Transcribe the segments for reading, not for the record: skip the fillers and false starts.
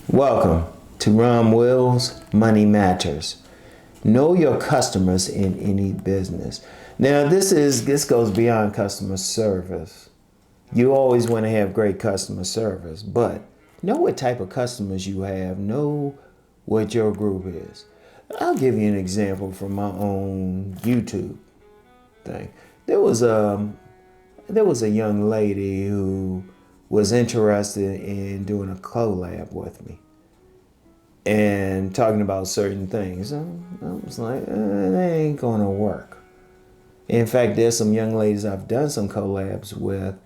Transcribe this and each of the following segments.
Welcome to Rom Wills Money Matters. Know your customers in any business. Now this goes beyond customer service. You always want to have great customer service, but know what type of customers you have. Know what your group is. I'll give you an example from my own YouTube thing. There was a young lady who was interested in doing a collab with me and talking about certain things. I was like, that ain't gonna work. In fact, there's some young ladies I've done some collabs with,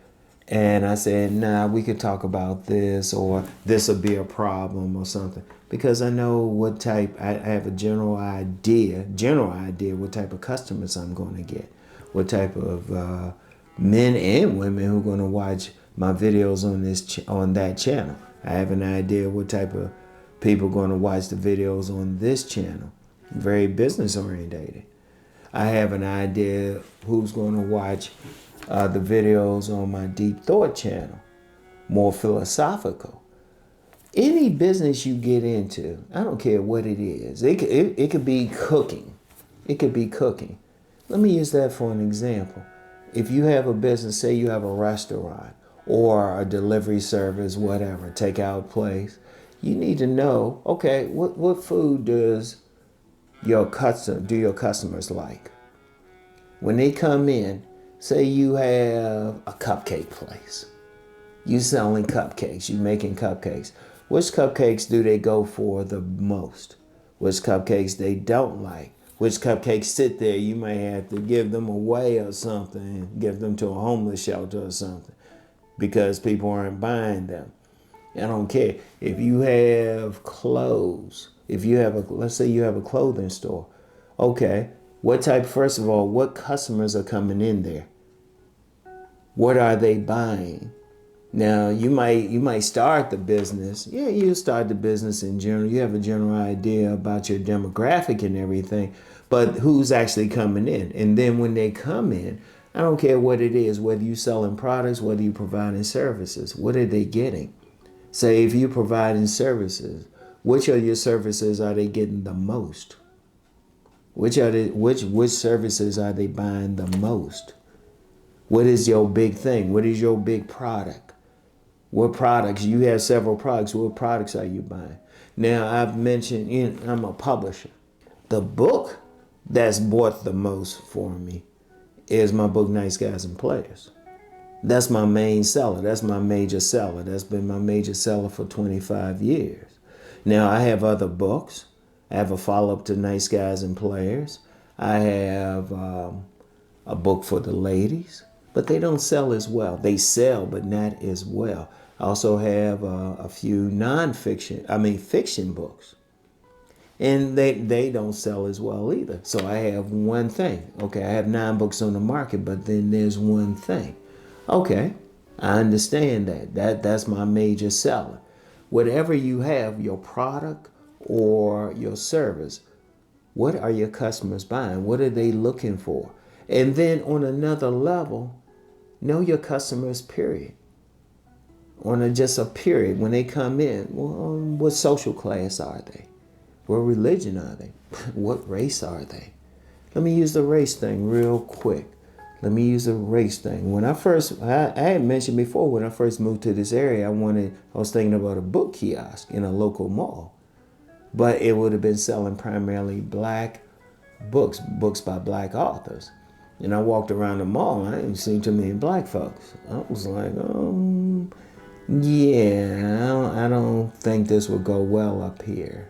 and I said, nah, we could talk about this, or this will be a problem or something. Because I know what type, I have a general idea what type of customers I'm going to get, what type of men and women who are going to watch my videos on that channel. I have an idea what type of people are going to watch the videos on this channel. Very business orientated. I have an idea who's going to watch the videos on my Deep Thought channel, more philosophical. Any business you get into, I don't care what it is. It could be cooking. It could be cooking. Let me use that for an example. If you have a business, say you have a restaurant or a delivery service, whatever, takeout place, you need to know, okay, what food do your customers like? When they come in, say you have a cupcake place. You selling cupcakes, you making cupcakes. Which cupcakes do they go for the most? Which cupcakes they don't like? Which cupcakes sit there, you may have to give them away or something, give them to a homeless shelter or something, because people aren't buying them. I don't care. If you have clothes, let's say you have a clothing store. Okay, first of all, what customers are coming in there? What are they buying? Now, you might start the business. Yeah, you start the business in general. You have a general idea about your demographic and everything, but who's actually coming in? And then when they come in, I don't care what it is, whether you're selling products, whether you're providing services, what are they getting? Say if you're providing services, which of your services are they getting the most? Which services are they buying the most? What is your big thing? What is your big product? What products? You have several products. What products are you buying? Now, I've mentioned, I'm a publisher. The book that's bought the most for me is my book, Nice Guys and Players. That's my main seller. That's my major seller. That's been my major seller for 25 years. Now, I have other books. I have a follow-up to Nice Guys and Players. I have a book for the ladies, but they don't sell as well. They sell, but not as well. I also have a few fiction books, and they don't sell as well either. So I have one thing. Okay, I have 9 books on the market, but then there's one thing. Okay, I understand that. That's my major seller. Whatever you have, your product or your service, what are your customers buying? What are they looking for? And then on another level, know your customers, period. Just a period. When they come in, well, what social class are they? What religion are they? What race are they? Let me use the race thing real quick. When I had mentioned before, when I first moved to this area, I was thinking about a book kiosk in a local mall. But it would have been selling primarily black books by black authors. And I walked around the mall, and I didn't see too many black folks. I was like, yeah, I don't think this will go well up here.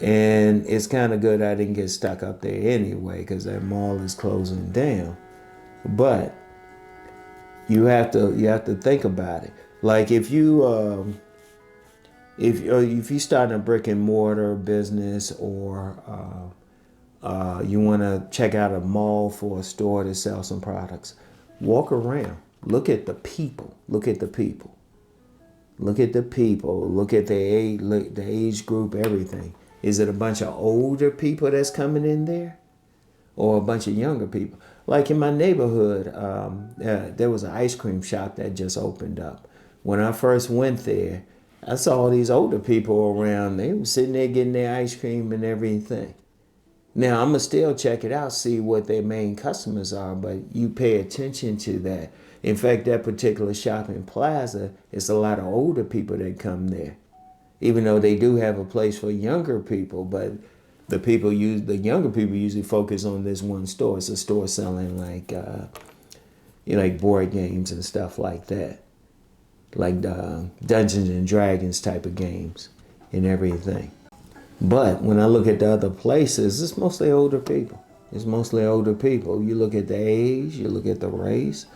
And it's kind of good I didn't get stuck up there anyway, because that mall is closing down. But you have to think about it. Like if you start a brick and mortar business, or you want to check out a mall for a store to sell some products, walk around, look at the people. Look at the age group, everything. Is it a bunch of older people that's coming in there, or a bunch of younger people? Like in my neighborhood, there was an ice cream shop that just opened up. When I first went there, I saw all these older people around. They were sitting there getting their ice cream and everything. Now, I'm going to still check it out, see what their main customers are, but you pay attention to that. In fact, that particular shopping plaza, it's a lot of older people that come there. Even though they do have a place for younger people, but the younger people usually focus on this one store. It's a store selling like board games and stuff like that, like Dungeons and Dragons type of games and everything. But when I look at the other places, it's mostly older people. It's mostly older people. You look at the age, you look at the race.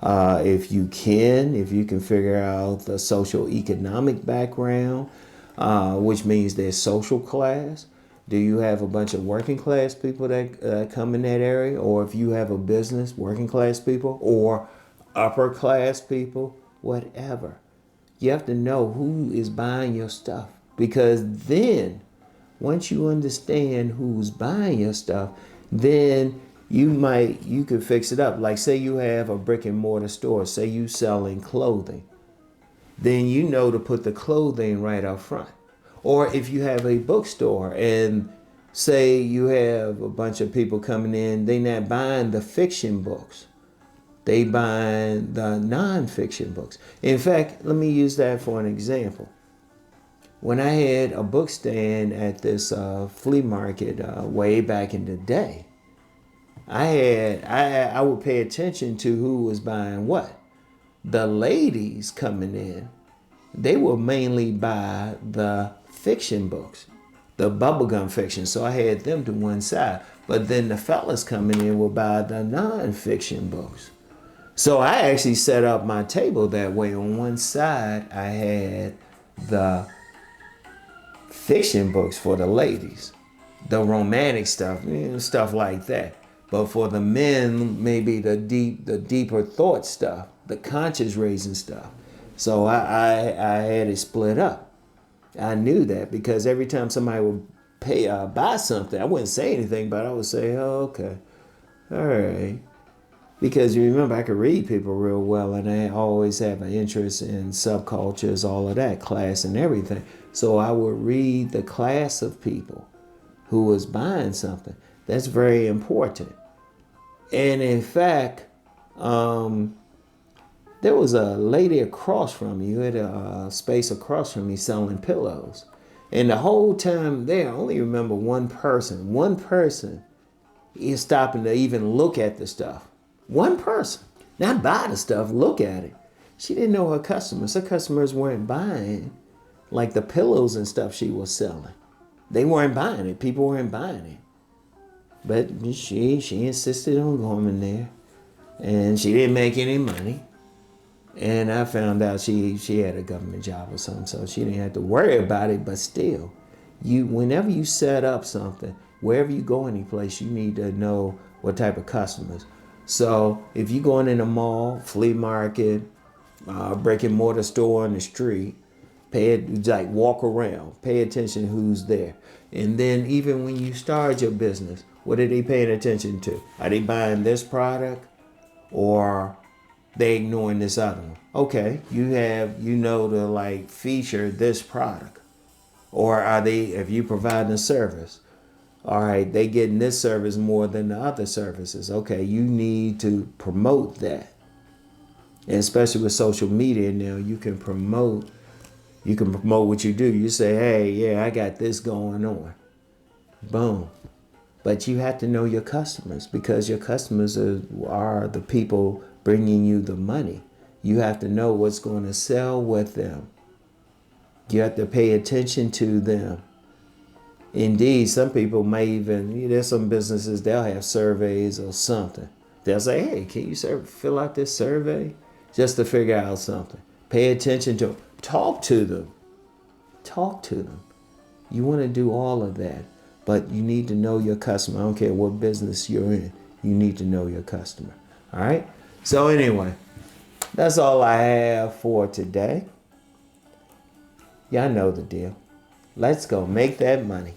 If you can figure out the social economic background, which means their social class. Do you have a bunch of working class people that come in that area? Or if you have a business, working class people or upper class people, whatever. You have to know who is buying your stuff. Because then, once you understand who's buying your stuff, then you could fix it up. Like say you have a brick and mortar store, say you selling clothing. Then you know to put the clothing right up front. Or if you have a bookstore and say you have a bunch of people coming in, they not buying the fiction books. They buying the non-fiction books. In fact, let me use that for an example. When I had a book stand at this flea market way back in the day, I would pay attention to who was buying what. The ladies coming in, they will mainly buy the fiction books, the bubblegum fiction. So I had them to one side. But then the fellas coming in will buy the non-fiction books. So I actually set up my table that way. On one side, I had the fiction books for the ladies, the romantic stuff, stuff like that. But for the men, maybe the deeper thought stuff, the conscious raising stuff. So I had it split up. I knew that because every time somebody would buy something, I wouldn't say anything, but I would say, oh, okay, all right. Because you remember, I could read people real well, and I always have an interest in subcultures, all of that, class and everything. So I would read the class of people who was buying something. That's very important. And in fact, there was a lady across from me who had a space across from me selling pillows. And the whole time there, I only remember one person. One person is stopping to even look at the stuff. One person. Not buy the stuff, look at it. She didn't know her customers. Her customers weren't buying like the pillows and stuff she was selling. They weren't buying it. People weren't buying it. But she insisted on going in there. And she didn't make any money. And I found out she had a government job or something, so she didn't have to worry about it. But still, whenever you set up something, wherever you go any place, you need to know what type of customers. So if you're going in a mall, flea market, brick and mortar store on the street, walk around, pay attention who's there. And then even when you start your business, what are they paying attention to? Are they buying this product or they ignoring this other one? Okay, you know to feature this product. Or if you providing a service, all right, they getting this service more than the other services. Okay, you need to promote that. And especially with social media now, you can promote what you do. You say, hey, yeah, I got this going on. Boom. But you have to know your customers, because your customers are the people bringing you the money. You have to know what's going to sell with them. You have to pay attention to them. Indeed, some people may even, there's some businesses, they'll have surveys or something. They'll say, hey, can you fill out this survey? Just to figure out something. Pay attention to them. Talk to them. Talk to them. You want to do all of that. But you need to know your customer. I don't care what business you're in. You need to know your customer. All right? So anyway, that's all I have for today. Y'all know the deal. Let's go make that money.